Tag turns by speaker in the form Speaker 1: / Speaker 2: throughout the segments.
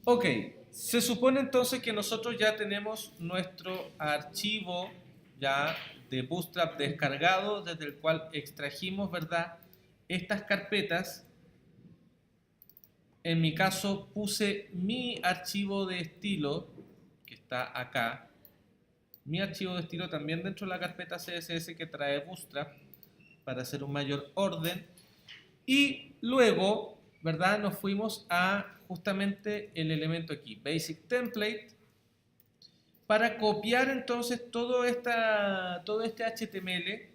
Speaker 1: Ok, se supone entonces que nosotros ya tenemos nuestro archivo ya de Bootstrap descargado, desde el cual extrajimos, ¿verdad? Estas carpetas. En mi caso puse mi archivo de estilo, que está acá. Mi archivo de estilo también dentro de la carpeta CSS que trae Bootstrap para hacer un mayor orden. Y luego, ¿verdad? Nos fuimos a justamente el elemento aquí, Basic Template, para copiar entonces todo este HTML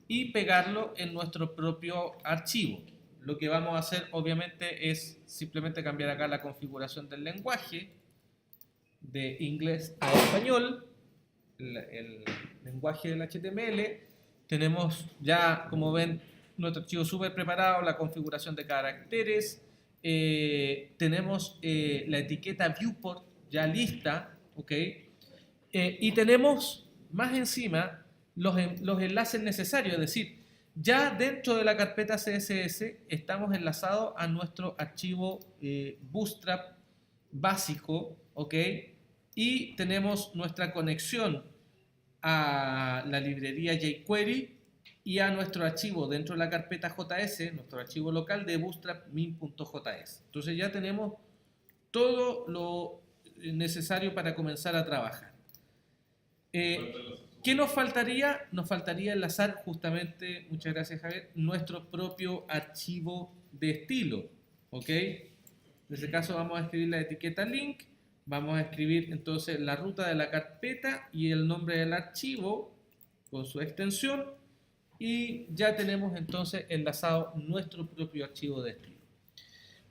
Speaker 1: y pegarlo en nuestro propio archivo. Lo que vamos a hacer obviamente es simplemente cambiar acá la configuración del lenguaje de inglés a español, el lenguaje del HTML. Tenemos ya, como ven, nuestro archivo súper preparado, la configuración de caracteres. Tenemos la etiqueta viewport ya lista, ¿ok? Y tenemos más encima los enlaces necesarios, es decir, ya dentro de la carpeta CSS estamos enlazados a nuestro archivo Bootstrap básico, ¿ok? Y tenemos nuestra conexión a la librería jQuery y a nuestro archivo dentro de la carpeta JS, nuestro archivo local de bootstrap min.js. Entonces ya tenemos todo lo necesario para comenzar a trabajar. ¿Qué nos faltaría? Nos faltaría enlazar justamente, muchas gracias Javier, nuestro propio archivo de estilo, ¿ok? En este caso vamos a escribir la etiqueta link, vamos a escribir entonces la ruta de la carpeta y el nombre del archivo con su extensión y ya tenemos entonces enlazado nuestro propio archivo de estilo.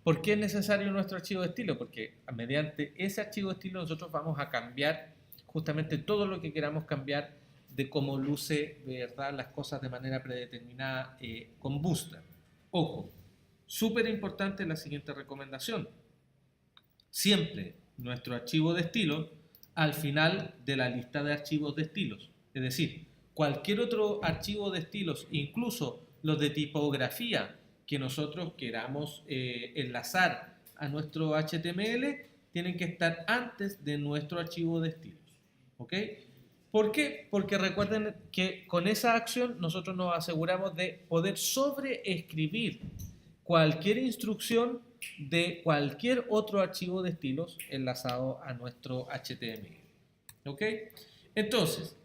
Speaker 1: ¿Por qué es necesario nuestro archivo de estilo? Porque mediante ese archivo de estilo nosotros vamos a cambiar justamente todo lo que queramos cambiar de cómo luce de verdad las cosas de manera predeterminada con Bootstrap. Ojo, súper importante la siguiente recomendación. Siempre nuestro archivo de estilo al final de la lista de archivos de estilos. Es decir, cualquier otro archivo de estilos, incluso los de tipografía que nosotros queramos enlazar a nuestro HTML, tienen que estar antes de nuestro archivo de estilos. ¿Ok? ¿Por qué? Porque recuerden que con esa acción nosotros nos aseguramos de poder sobreescribir cualquier instrucción de cualquier otro archivo de estilos enlazado a nuestro HTML. ¿Ok? Entonces,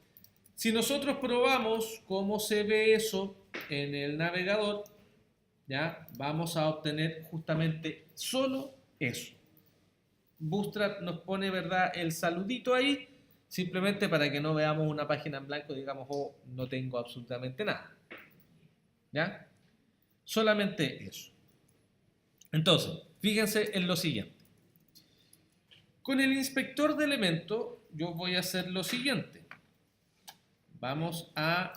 Speaker 1: si nosotros probamos cómo se ve eso en el navegador, ya vamos a obtener justamente solo eso. Bootstrap nos pone, ¿verdad?, el saludito ahí, simplemente para que no veamos una página en blanco y digamos, oh, no tengo absolutamente nada. ¿Ya? Solamente eso. Entonces, fíjense en lo siguiente. Con el inspector de elementos, yo voy a hacer lo siguiente. Vamos a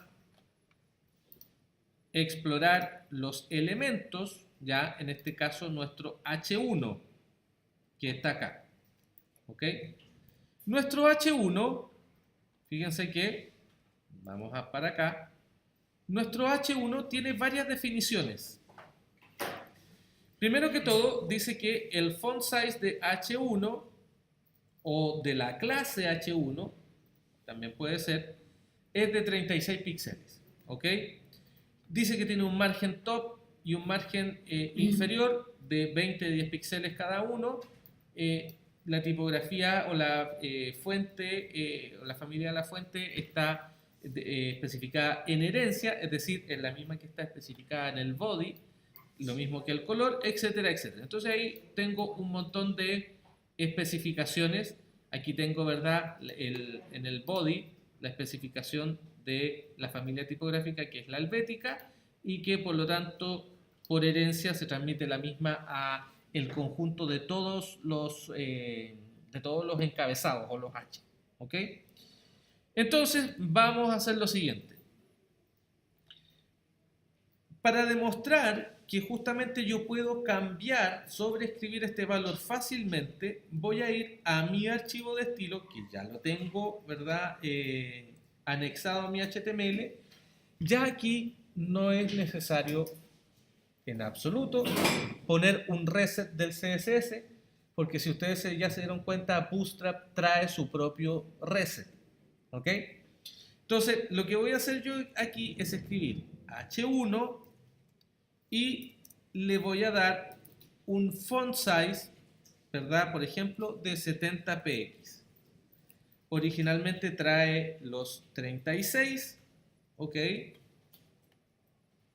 Speaker 1: explorar los elementos, ya en este caso nuestro H1, que está acá. ¿Ok? Nuestro H1, fíjense que, vamos a para acá, nuestro H1 tiene varias definiciones. Primero que todo, dice que el font size de H1 o de la clase H1, también puede ser, es de 36 píxeles. ¿Ok? Dice que tiene un margen top y un margen inferior de 20-10 píxeles cada uno. La tipografía o la fuente o la familia de la fuente está especificada en herencia, es decir, es la misma que está especificada en el body, lo mismo que el color, etcétera, etcétera. Entonces ahí tengo un montón de especificaciones. Aquí tengo, ¿verdad?, en el body la especificación de la familia tipográfica que es la helvética y que por lo tanto por herencia se transmite la misma a el conjunto de todos los encabezados o los H. ¿Ok? Entonces vamos a hacer lo siguiente. Para demostrar que justamente yo puedo cambiar, sobreescribir este valor fácilmente, voy a ir a mi archivo de estilo, que ya lo tengo, ¿verdad?, anexado a mi HTML. Ya aquí no es necesario en absoluto poner un reset del CSS, porque si ustedes ya se dieron cuenta, Bootstrap trae su propio reset. ¿Ok? Entonces, lo que voy a hacer yo aquí es escribir H1 y le voy a dar un font size, ¿verdad? Por ejemplo, de 70 px. Originalmente trae los 36, ¿ok?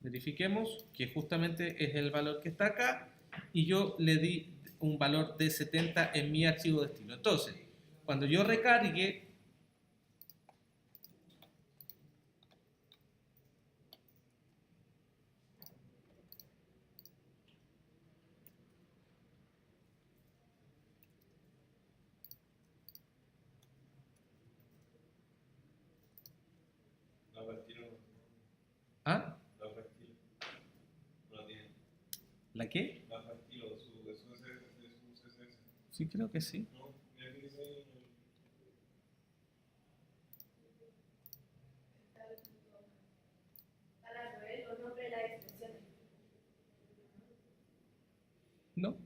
Speaker 1: Verifiquemos que justamente es el valor que está acá y yo le di un valor de 70 en mi archivo de estilo. Entonces, cuando yo recargue, ¿ah? ¿La qué? Sí, creo que sí. ¿No?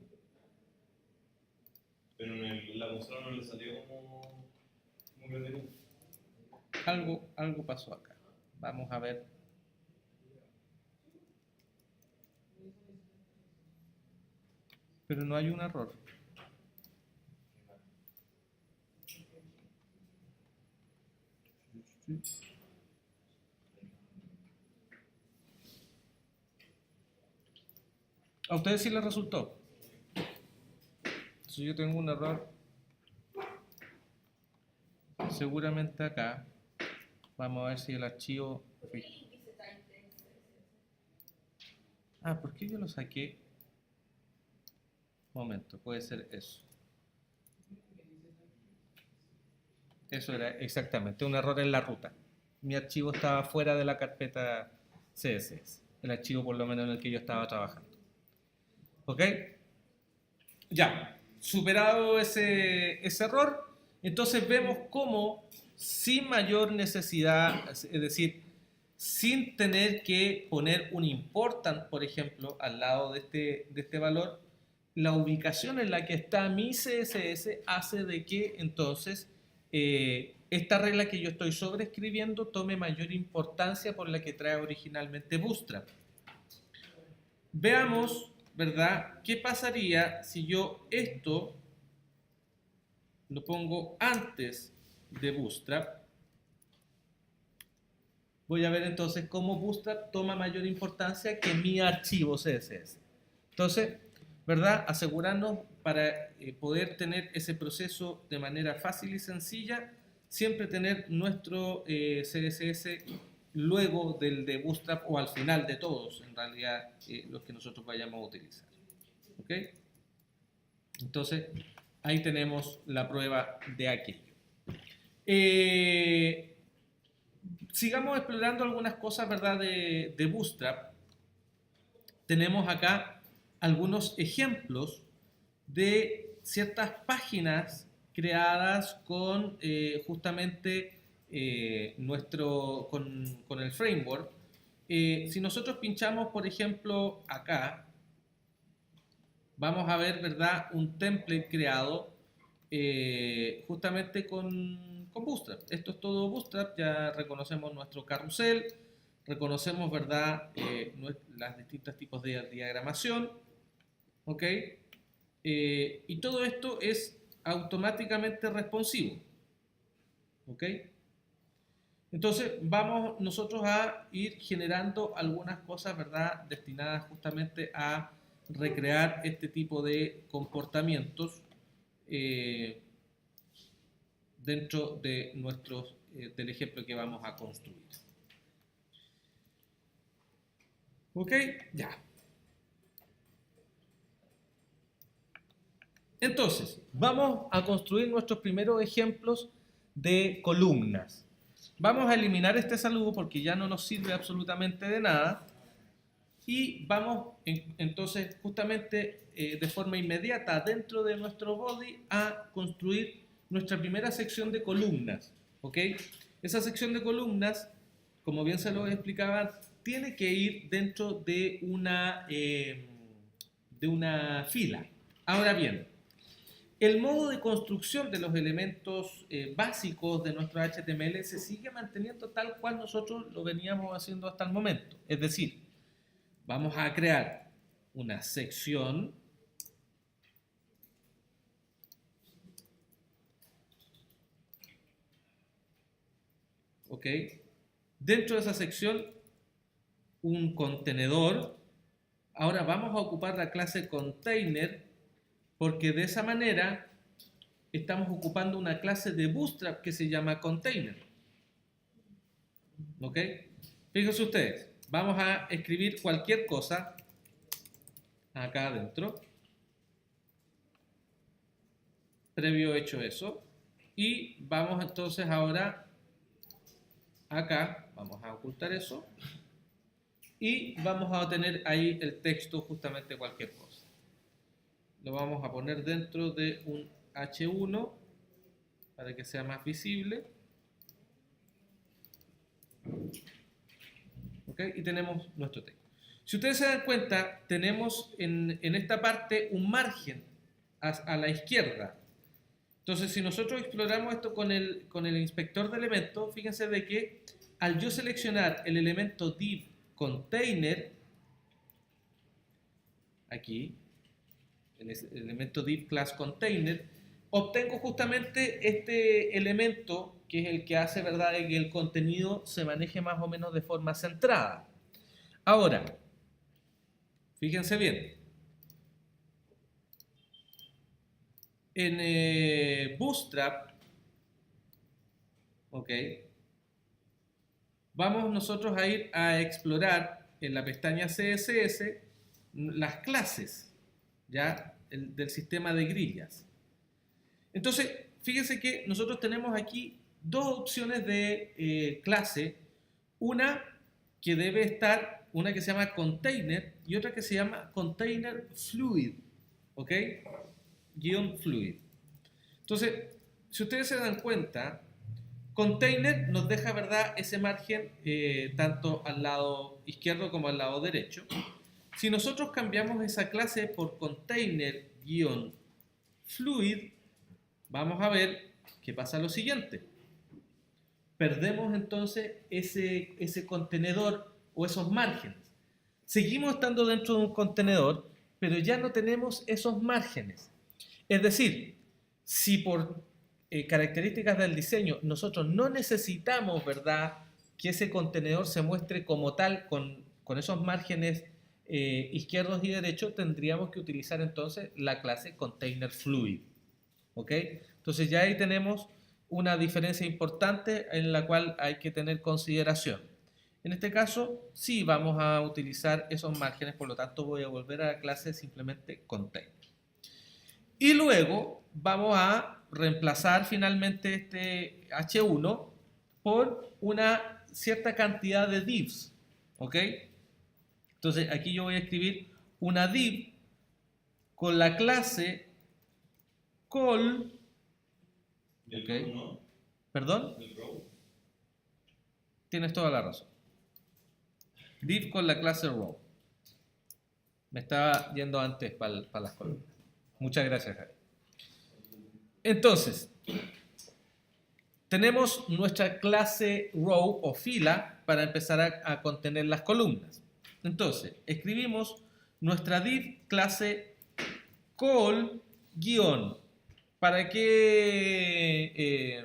Speaker 2: Pero en la consola no le salió como contenido.
Speaker 1: Algo pasó acá. Vamos a ver. Pero no hay un error. ¿A ustedes sí les resultó? Si yo tengo un error, seguramente acá. Vamos a ver si el archivo... Ah, ¿por qué yo lo saqué? Momento, puede ser eso. Eso era exactamente un error en la ruta. Mi archivo estaba fuera de la carpeta CSS. El archivo por lo menos en el que yo estaba trabajando. ¿Ok? Ya, superado ese error, entonces vemos cómo sin mayor necesidad, es decir, sin tener que poner un important, por ejemplo, al lado de este valor, la ubicación en la que está mi CSS hace de que entonces esta regla que yo estoy sobreescribiendo tome mayor importancia por la que trae originalmente Bootstrap. Veamos, ¿verdad? ¿Qué pasaría si yo esto lo pongo antes de Bootstrap? Voy a ver entonces cómo Bootstrap toma mayor importancia que mi archivo CSS. Entonces, ¿verdad? Asegurarnos para poder tener ese proceso de manera fácil y sencilla, siempre tener nuestro CSS luego del de Bootstrap o al final de todos, en realidad, los que nosotros vayamos a utilizar. ¿Ok? Entonces, ahí tenemos la prueba de aquello. Sigamos explorando algunas cosas, ¿verdad? De Bootstrap. Tenemos acá algunos ejemplos de ciertas páginas creadas con justamente con el framework. Si nosotros pinchamos, por ejemplo, acá, vamos a ver, ¿verdad? Un template creado justamente con Bootstrap. Esto es todo Bootstrap, ya reconocemos nuestro carrusel, reconocemos, ¿verdad? Las distintos tipos de diagramación, ¿ok? Y todo esto es automáticamente responsivo, ¿ok? Entonces vamos nosotros a ir generando algunas cosas, ¿verdad? Destinadas justamente a recrear este tipo de comportamientos dentro de del ejemplo que vamos a construir. ¿Ok? Ya. Entonces, vamos a construir nuestros primeros ejemplos de columnas. Vamos a eliminar este saludo porque ya no nos sirve absolutamente de nada. Y vamos entonces justamente de forma inmediata dentro de nuestro body a construir nuestra primera sección de columnas. ¿Ok? Esa sección de columnas, como bien se lo explicaba, tiene que ir dentro de una fila. Ahora bien, El modo de construcción de los elementos básicos de nuestro HTML se sigue manteniendo tal cual nosotros lo veníamos haciendo hasta el momento. Es decir, vamos a crear una sección, ¿ok? Dentro de esa sección, un contenedor. Ahora vamos a ocupar la clase container porque de esa manera estamos ocupando una clase de Bootstrap que se llama container. ¿Ok? Fíjense ustedes, vamos a escribir cualquier cosa acá adentro. Previo hecho eso. Y vamos entonces ahora acá, vamos a ocultar eso. Y vamos a tener ahí el texto justamente cualquier cosa. Lo vamos a poner dentro de un H1 para que sea más visible. ¿Ok? Y tenemos nuestro texto. Si ustedes se dan cuenta, tenemos en esta parte un margen a la izquierda. Entonces, si nosotros exploramos esto con el inspector de elementos, fíjense de que al yo seleccionar el elemento div container, aquí, el elemento div class container, obtengo justamente este elemento que es el que hace, ¿verdad?, que el contenido se maneje más o menos de forma centrada. Ahora, fíjense bien, en Bootstrap, ok, vamos nosotros a ir a explorar en la pestaña CSS las clases, ¿ya? Del sistema de grillas. Entonces, fíjense que nosotros tenemos aquí dos opciones de clase, una que debe estar, una que se llama container y otra que se llama container fluid, ¿ok? Guión fluid. Entonces, si ustedes se dan cuenta, container nos deja, ¿verdad?, ese margen tanto al lado izquierdo como al lado derecho. Si nosotros cambiamos esa clase por container-fluid, vamos a ver que pasa lo siguiente. Perdemos entonces ese contenedor o esos márgenes. Seguimos estando dentro de un contenedor, pero ya no tenemos esos márgenes. Es decir, si por características del diseño nosotros no necesitamos, ¿verdad?, que ese contenedor se muestre como tal con esos márgenes izquierdos y derechos, tendríamos que utilizar entonces la clase container fluid. ¿Ok? Entonces ya ahí tenemos una diferencia importante en la cual hay que tener consideración. En este caso, sí vamos a utilizar esos márgenes, por lo tanto voy a volver a la clase simplemente container. Y luego vamos a reemplazar finalmente este H1 por una cierta cantidad de divs. ¿Ok? Entonces aquí yo voy a escribir una div con la clase call.
Speaker 2: ¿Okay? ¿No?
Speaker 1: ¿Perdón?
Speaker 2: ¿El row?
Speaker 1: Tienes toda la razón. Div con la clase row. Me estaba yendo antes para las columnas. Muchas gracias, Javi. Entonces, tenemos nuestra clase row o fila para empezar a contener las columnas. Entonces, escribimos nuestra div clase call guión. ¿Para qué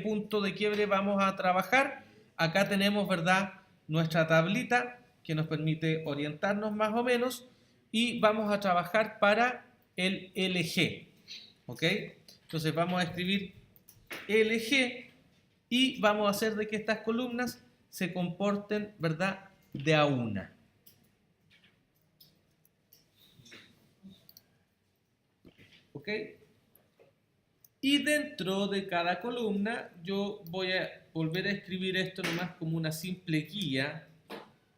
Speaker 1: punto de quiebre vamos a trabajar? Acá tenemos, ¿verdad?, nuestra tablita que nos permite orientarnos más o menos y vamos a trabajar para el LG. ¿Ok? Entonces vamos a escribir LG y vamos a hacer de que estas columnas se comporten, ¿verdad?, de a una. ¿Ok? Y dentro de cada columna yo voy a volver a escribir esto nomás como una simple guía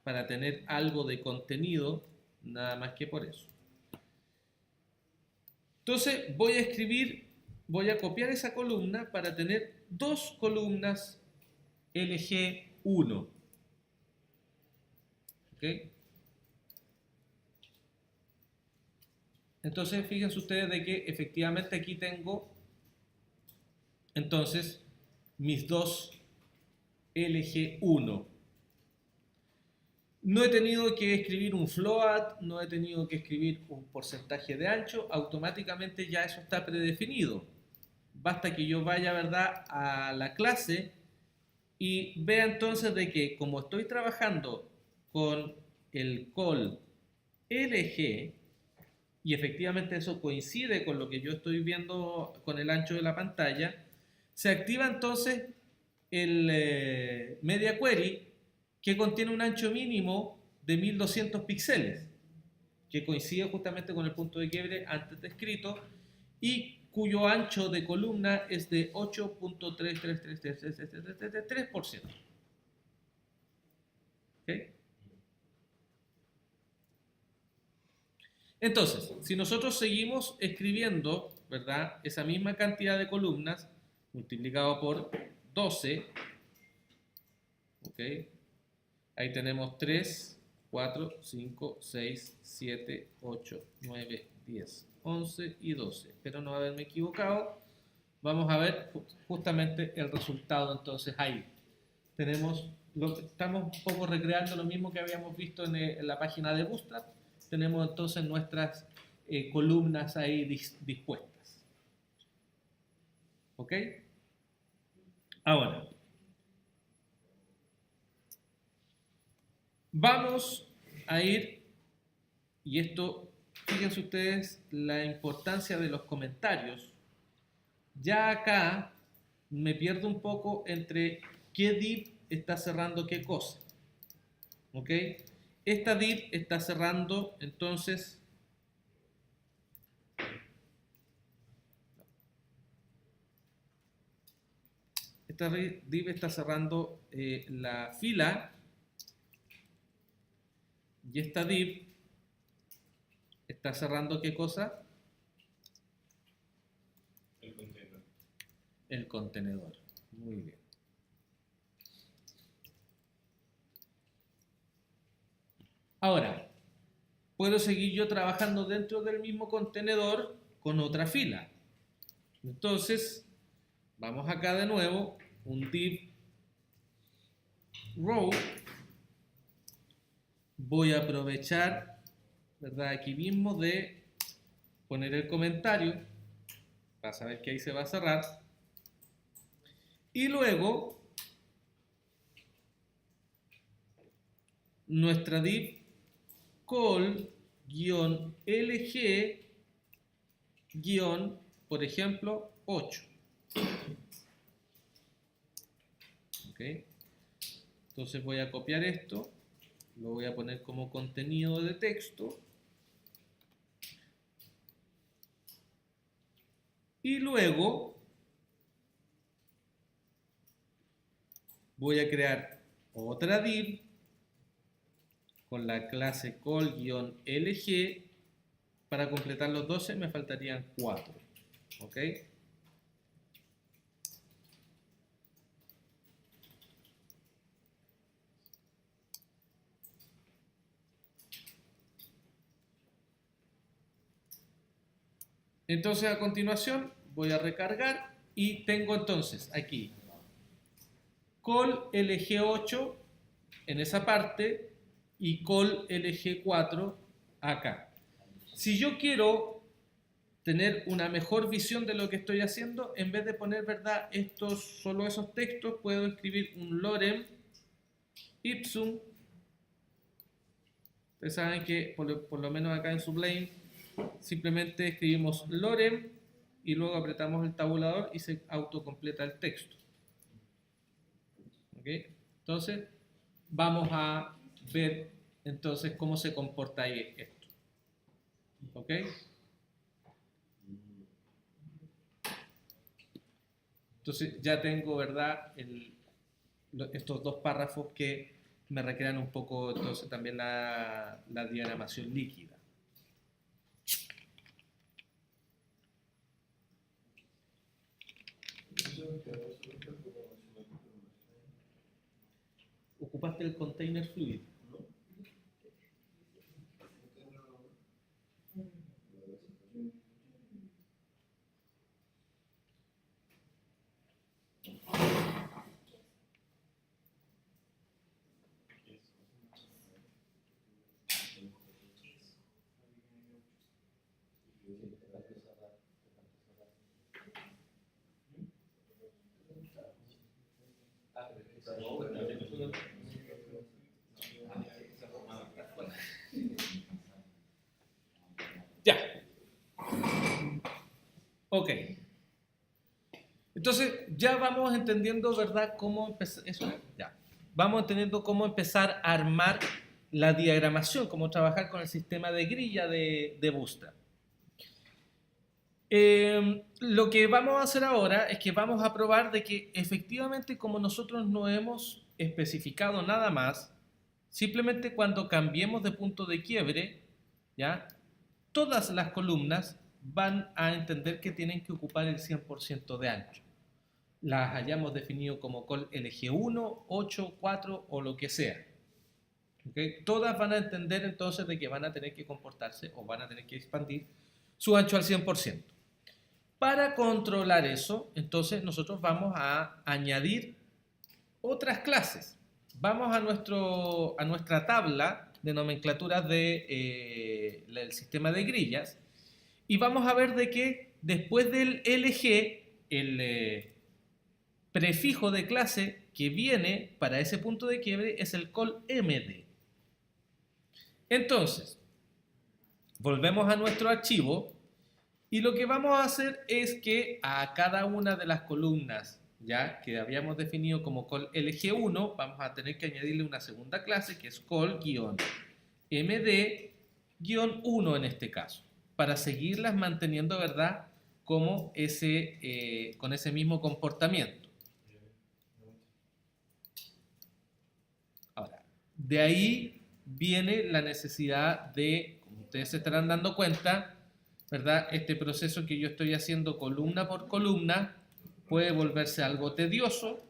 Speaker 1: para tener algo de contenido, nada más que por eso. Entonces voy a copiar esa columna para tener dos columnas LG1. ¿Ok? Entonces, fíjense ustedes de que efectivamente aquí tengo entonces mis dos LG1. No he tenido que escribir un float, no he tenido que escribir un porcentaje de ancho, automáticamente ya eso está predefinido. Basta que yo vaya, ¿verdad?, a la clase y vea entonces de que como estoy trabajando con el call LG, y efectivamente eso coincide con lo que yo estoy viendo con el ancho de la pantalla, se activa entonces el Media Query, que contiene un ancho mínimo de 1200 píxeles, que coincide justamente con el punto de quiebre antes descrito, y cuyo ancho de columna es de 8.3333333%. ¿Okay? Entonces, si nosotros seguimos escribiendo, ¿verdad?, esa misma cantidad de columnas multiplicado por 12, ¿ok? Ahí tenemos 3, 4, 5, 6, 7, 8, 9, 10, 11 y 12. Espero no haberme equivocado. Vamos a ver justamente el resultado entonces ahí. Estamos un poco recreando lo mismo que habíamos visto en la página de Bootstrap. Tenemos entonces nuestras columnas ahí dispuestas. ¿Ok? Ahora, vamos a ir, y esto, fíjense ustedes la importancia de los comentarios. Ya acá me pierdo un poco entre qué div está cerrando qué cosa. ¿Ok? Esta div está cerrando entonces esta div está cerrando la fila, y esta div está cerrando ¿qué cosa?
Speaker 2: El container.
Speaker 1: El contenedor. Muy bien. Ahora, puedo seguir yo trabajando dentro del mismo contenedor con otra fila. Entonces, vamos acá de nuevo, un div row. Voy a aprovechar, ¿verdad?, aquí mismo de poner el comentario para saber que ahí se va a cerrar. Y luego, nuestra div call-lg- por ejemplo, 8. ¿Ok? Entonces voy a copiar esto, lo voy a poner como contenido de texto, y luego voy a crear otra div con la clase call-lg. Para completar los 12 me faltarían 4. ¿Ok? Entonces a continuación voy a recargar y tengo entonces aquí call lg8 en esa parte y call lg4 acá. Si yo quiero tener una mejor visión de lo que estoy haciendo, en vez de poner, ¿verdad?, solo esos textos, puedo escribir un lorem ipsum. Ustedes saben que por lo menos acá en Sublime simplemente escribimos lorem y luego apretamos el tabulador y se autocompleta el texto. ¿Ok? Entonces vamos a ver entonces cómo se comporta ahí esto. ¿Ok? Entonces ya tengo, ¿verdad?, estos dos párrafos que me recrean un poco entonces también la diagramación líquida. Ocupaste el container fluid. Ya. Ok. Entonces, ya vamos entendiendo, ¿verdad?, cómo empezar. Eso, ya. Vamos entendiendo cómo empezar a armar la diagramación, cómo trabajar con el sistema de grilla de Bootstrap. Lo que vamos a hacer ahora es que vamos a probar de que efectivamente, como nosotros no hemos especificado nada más, simplemente cuando cambiemos de punto de quiebre, ¿ya?, todas las columnas van a entender que tienen que ocupar el 100% de ancho. Las hayamos definido como col LG1, 8, 4 o lo que sea. ¿Okay? Todas van a entender entonces de que van a tener que comportarse o van a tener que expandir su ancho al 100%. Para controlar eso, entonces nosotros vamos a añadir otras clases. Vamos a nuestra tabla de nomenclaturas del sistema de grillas y vamos a ver de que después del LG, el prefijo de clase que viene para ese punto de quiebre es el col MD. Entonces, volvemos a nuestro archivo y lo que vamos a hacer es que a cada una de las columnas, ya que habíamos definido como col LG1, vamos a tener que añadirle una segunda clase que es col-MD-1 en este caso, para seguirlas manteniendo, ¿verdad?, como con ese mismo comportamiento. Ahora, de ahí viene la necesidad de, como ustedes se estarán dando cuenta, ¿verdad?, este proceso que yo estoy haciendo columna por columna puede volverse algo tedioso.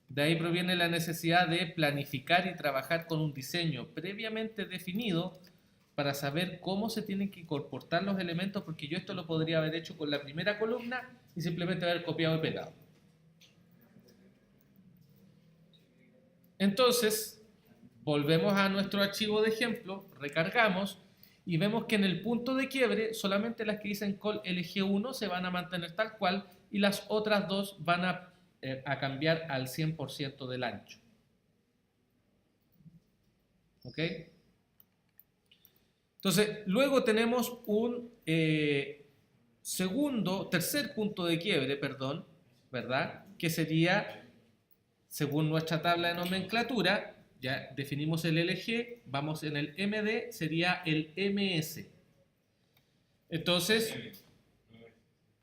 Speaker 1: De ahí proviene la necesidad de planificar y trabajar con un diseño previamente definido para saber cómo se tienen que comportar los elementos, porque yo esto lo podría haber hecho con la primera columna y simplemente haber copiado y pegado. Entonces, volvemos a nuestro archivo de ejemplo, recargamos y vemos que en el punto de quiebre solamente las que dicen col LG1 se van a mantener tal cual y las otras dos van a cambiar al 100% del ancho. ¿Ok? Entonces, luego tenemos un tercer punto de quiebre, perdón, ¿verdad?, que sería, según nuestra tabla de nomenclatura, ya definimos el LG, vamos en el MD, sería el MS. Entonces,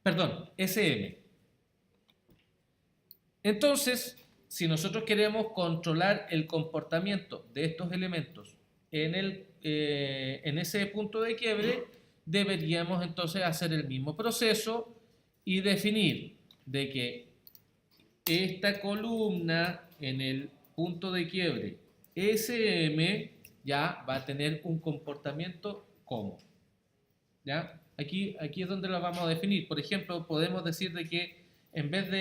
Speaker 1: perdón, SM. Entonces, si nosotros queremos controlar el comportamiento de estos elementos en ese punto de quiebre, deberíamos entonces hacer el mismo proceso y definir de que esta columna en el punto de quiebre SM ya va a tener un comportamiento como, ¿ya? Aquí es donde lo vamos a definir. Por ejemplo, podemos decir de que en vez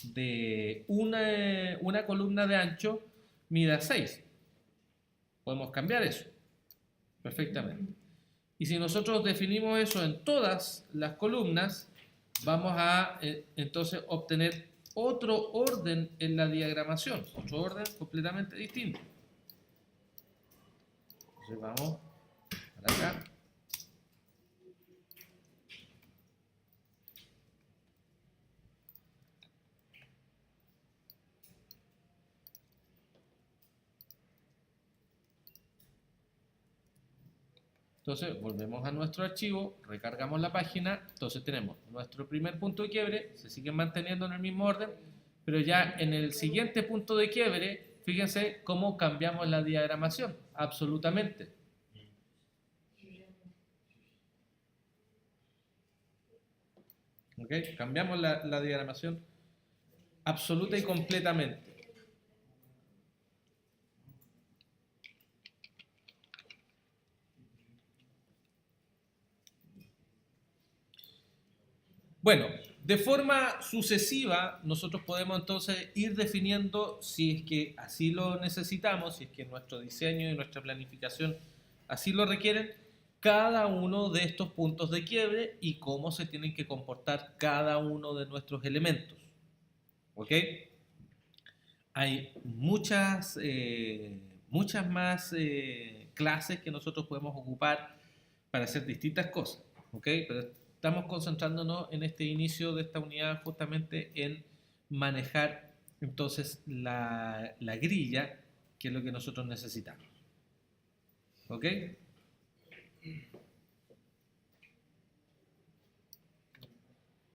Speaker 1: de una columna de ancho mida 6, podemos cambiar eso perfectamente. Y si nosotros definimos eso en todas las columnas, vamos a entonces obtener otro orden en la diagramación, otro orden completamente distinto. Entonces vamos para acá. Entonces volvemos a nuestro archivo, recargamos la página, entonces tenemos nuestro primer punto de quiebre, se sigue manteniendo en el mismo orden, pero ya en el siguiente punto de quiebre, fíjense cómo cambiamos la diagramación, absolutamente. ¿Ok? Cambiamos la diagramación absoluta y completamente. Bueno, de forma sucesiva nosotros podemos entonces ir definiendo, si es que así lo necesitamos, si es que nuestro diseño y nuestra planificación así lo requieren, cada uno de estos puntos de quiebre y cómo se tienen que comportar cada uno de nuestros elementos. ¿Ok? Hay muchas más clases que nosotros podemos ocupar para hacer distintas cosas. ¿Ok? Pero estamos concentrándonos en este inicio de esta unidad justamente en manejar entonces la grilla, que es lo que nosotros necesitamos. ¿Ok?